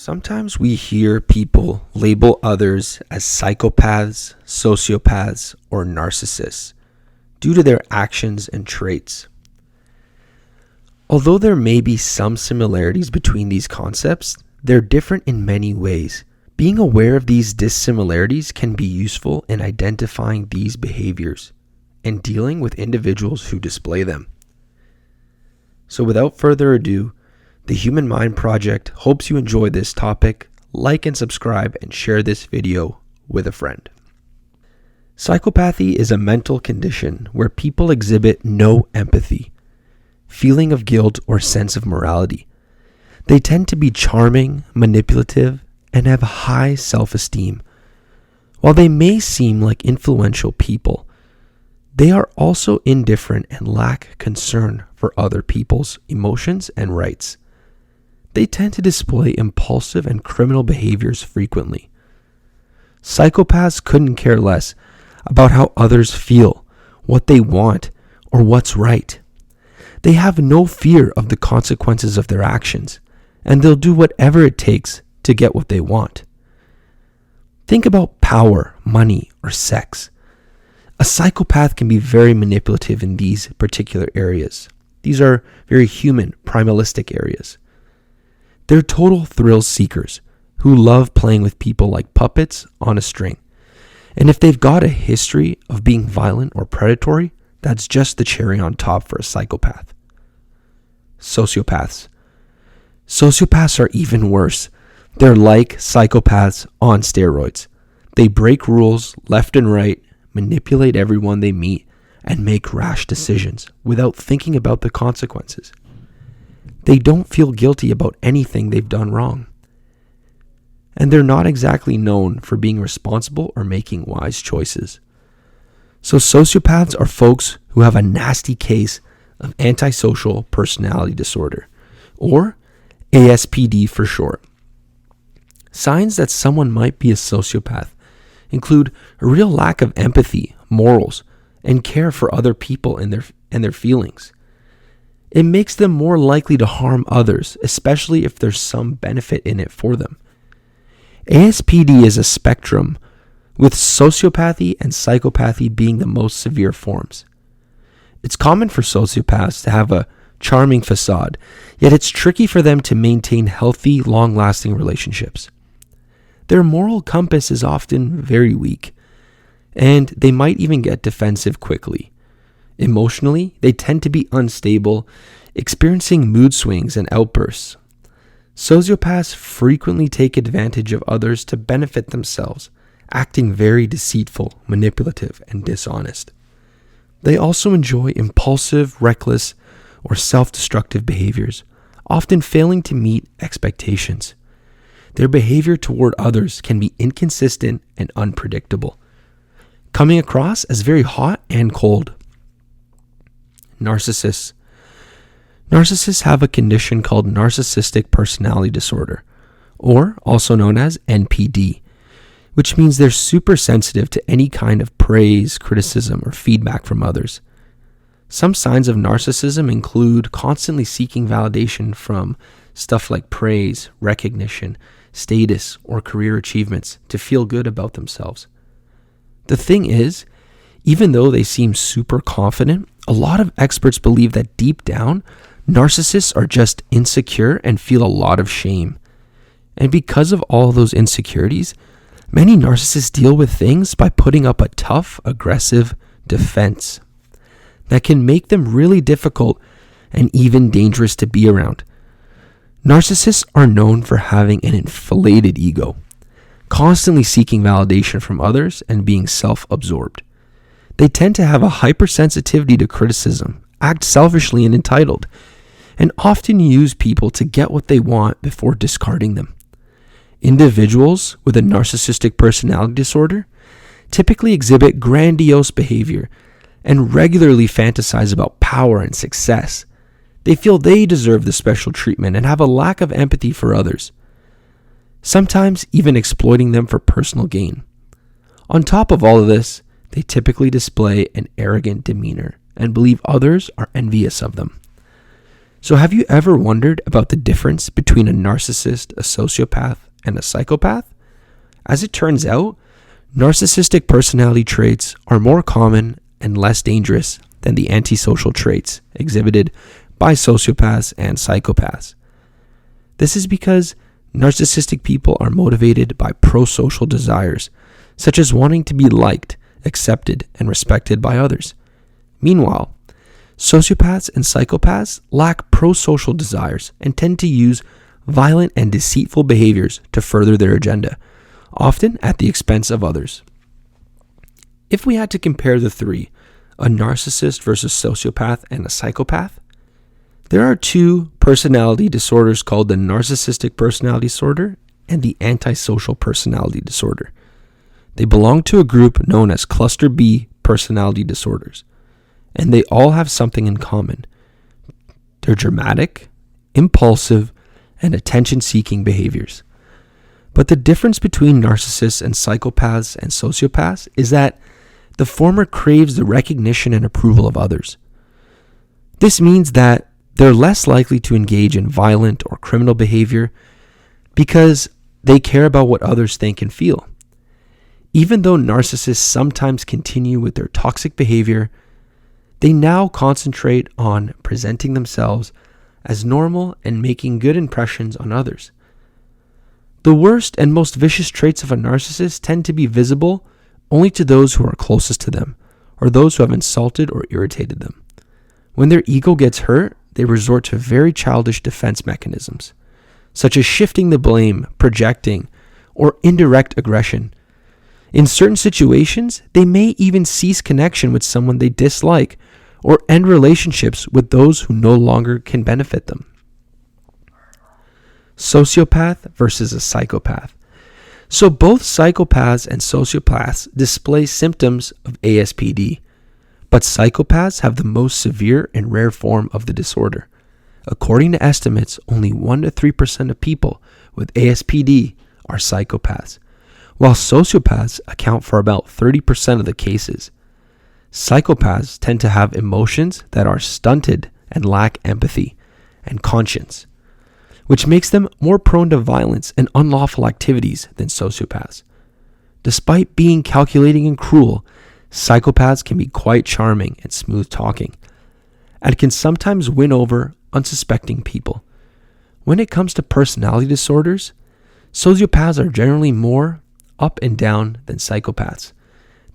Sometimes we hear people label others as psychopaths, sociopaths, or narcissists due to their actions and traits. Although there may be some similarities between these concepts, they're different in many ways. Being aware of these dissimilarities can be useful in identifying these behaviors and dealing with individuals who display them. So without further ado, the Human Mind Project hopes you enjoy this topic. Like and subscribe and share this video with a friend. Psychopathy is a mental condition where people exhibit no empathy, feeling of guilt, or sense of morality. They tend to be charming, manipulative, and have high self-esteem. While they may seem like influential people, they are also indifferent and lack concern for other people's emotions and rights. They tend to display impulsive and criminal behaviors frequently. Psychopaths couldn't care less about how others feel, what they want, or what's right. They have no fear of the consequences of their actions, and they'll do whatever it takes to get what they want. Think about power, money, or sex. A psychopath can be very manipulative in these particular areas. These are very human, primalistic areas. They're total thrill seekers who love playing with people like puppets on a string. And if they've got a history of being violent or predatory, that's just the cherry on top for a psychopath. Sociopaths. Sociopaths are even worse. They're like psychopaths on steroids. They break rules left and right, manipulate everyone they meet, and make rash decisions without thinking about the consequences. They don't feel guilty about anything they've done wrong. And they're not exactly known for being responsible or making wise choices. So sociopaths are folks who have a nasty case of antisocial personality disorder, or ASPD for short. Signs that someone might be a sociopath include a real lack of empathy, morals, and care for other people and their feelings. It makes them more likely to harm others, especially if there's some benefit in it for them. ASPD is a spectrum, with sociopathy and psychopathy being the most severe forms. It's common for sociopaths to have a charming facade, yet it's tricky for them to maintain healthy, long-lasting relationships. Their moral compass is often very weak, and they might even get defensive quickly. Emotionally, they tend to be unstable, experiencing mood swings and outbursts. Sociopaths frequently take advantage of others to benefit themselves, acting very deceitful, manipulative, and dishonest. They also enjoy impulsive, reckless, or self-destructive behaviors, often failing to meet expectations. Their behavior toward others can be inconsistent and unpredictable, coming across as very hot and cold. Narcissists. Narcissists have a condition called narcissistic personality disorder, or also known as NPD, which means they're super sensitive to any kind of praise, criticism, or feedback from others. Some signs of narcissism include constantly seeking validation from stuff like praise, recognition, status, or career achievements to feel good about themselves. The thing is, even though they seem super confident, a lot of experts believe that deep down, narcissists are just insecure and feel a lot of shame. And because of all those insecurities, many narcissists deal with things by putting up a tough, aggressive defense that can make them really difficult and even dangerous to be around. Narcissists are known for having an inflated ego, constantly seeking validation from others and being self-absorbed. They tend to have a hypersensitivity to criticism, act selfishly and entitled, and often use people to get what they want before discarding them. Individuals with a narcissistic personality disorder typically exhibit grandiose behavior and regularly fantasize about power and success. They feel they deserve the special treatment and have a lack of empathy for others, sometimes even exploiting them for personal gain. On top of all of this, they typically display an arrogant demeanor and believe others are envious of them. So have you ever wondered about the difference between a narcissist, a sociopath, and a psychopath? As it turns out, narcissistic personality traits are more common and less dangerous than the antisocial traits exhibited by sociopaths and psychopaths. This is because narcissistic people are motivated by pro-social desires, such as wanting to be liked, accepted, and respected by others. Meanwhile, sociopaths and psychopaths lack pro-social desires and tend to use violent and deceitful behaviors to further their agenda, often at the expense of others. If we had to compare the three, a narcissist versus sociopath and a psychopath, there are two personality disorders called the narcissistic personality disorder and the antisocial personality disorder. They belong to a group known as Cluster B personality disorders, and they all have something in common. They're dramatic, impulsive, and attention-seeking behaviors. But the difference between narcissists and psychopaths and sociopaths is that the former craves the recognition and approval of others. This means that they're less likely to engage in violent or criminal behavior because they care about what others think and feel. Even though narcissists sometimes continue with their toxic behavior, they now concentrate on presenting themselves as normal and making good impressions on others. The worst and most vicious traits of a narcissist tend to be visible only to those who are closest to them or those who have insulted or irritated them. When their ego gets hurt, they resort to very childish defense mechanisms, such as shifting the blame, projecting, or indirect aggression. In certain situations, they may even cease connection with someone they dislike or end relationships with those who no longer can benefit them. Sociopath versus a psychopath. So both psychopaths and sociopaths display symptoms of ASPD, but psychopaths have the most severe and rare form of the disorder. According to estimates, only 1 to 3% of people with ASPD are psychopaths, while sociopaths account for about 30% of the cases. Psychopaths tend to have emotions that are stunted and lack empathy and conscience, which makes them more prone to violence and unlawful activities than sociopaths. Despite being calculating and cruel, psychopaths can be quite charming and smooth-talking, and can sometimes win over unsuspecting people. When it comes to personality disorders, sociopaths are generally more up and down than psychopaths.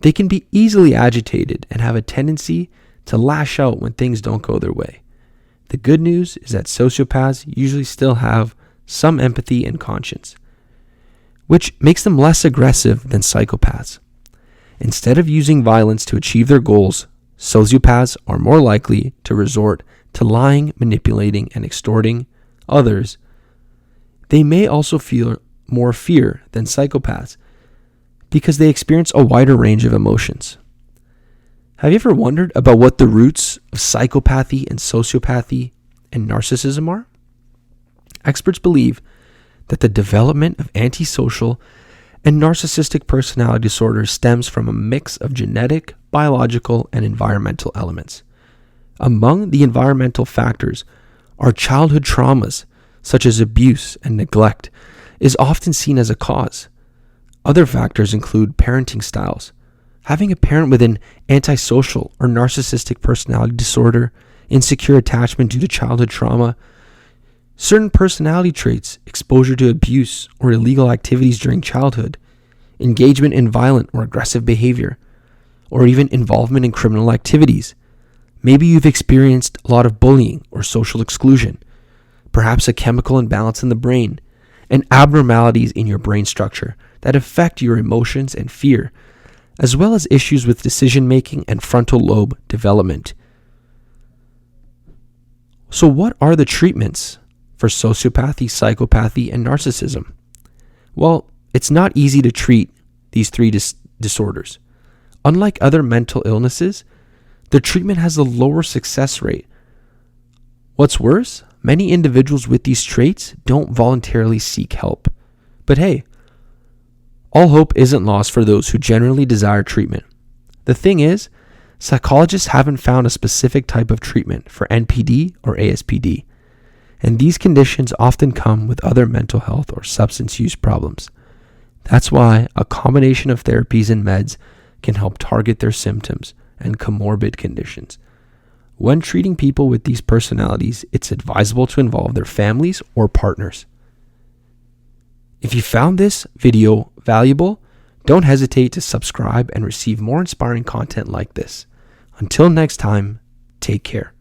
They can be easily agitated and have a tendency to lash out when things don't go their way. The good news is that sociopaths usually still have some empathy and conscience, which makes them less aggressive than psychopaths. Instead of using violence to achieve their goals, sociopaths are more likely to resort to lying, manipulating, and extorting others. They may also feel more fear than psychopaths because they experience a wider range of emotions. Have you ever wondered about what the roots of psychopathy and sociopathy and narcissism are? Experts believe that the development of antisocial and narcissistic personality disorders stems from a mix of genetic, biological, and environmental elements. Among the environmental factors are childhood traumas, such as abuse and neglect, is often seen as a cause. Other factors include parenting styles. Having a parent with an antisocial or narcissistic personality disorder, insecure attachment due to childhood trauma, certain personality traits, exposure to abuse or illegal activities during childhood, engagement in violent or aggressive behavior, or even involvement in criminal activities. Maybe you've experienced a lot of bullying or social exclusion, perhaps a chemical imbalance in the brain, and abnormalities in your brain structure that affect your emotions and fear, as well as issues with decision-making and frontal lobe development. So what are the treatments for sociopathy, psychopathy, and narcissism? Well, it's not easy to treat these three disorders. Unlike other mental illnesses, the treatment has a lower success rate. What's worse, many individuals with these traits don't voluntarily seek help. But hey, all hope isn't lost for those who generally desire treatment. The thing is, psychologists haven't found a specific type of treatment for NPD or ASPD, And these conditions often come with other mental health or substance use problems. That's why a combination of therapies and meds can help target their symptoms and comorbid conditions. When treating people with these personalities, it's advisable to involve their families or partners. If you found this video valuable, don't hesitate to subscribe and receive more inspiring content like this. Until next time, take care.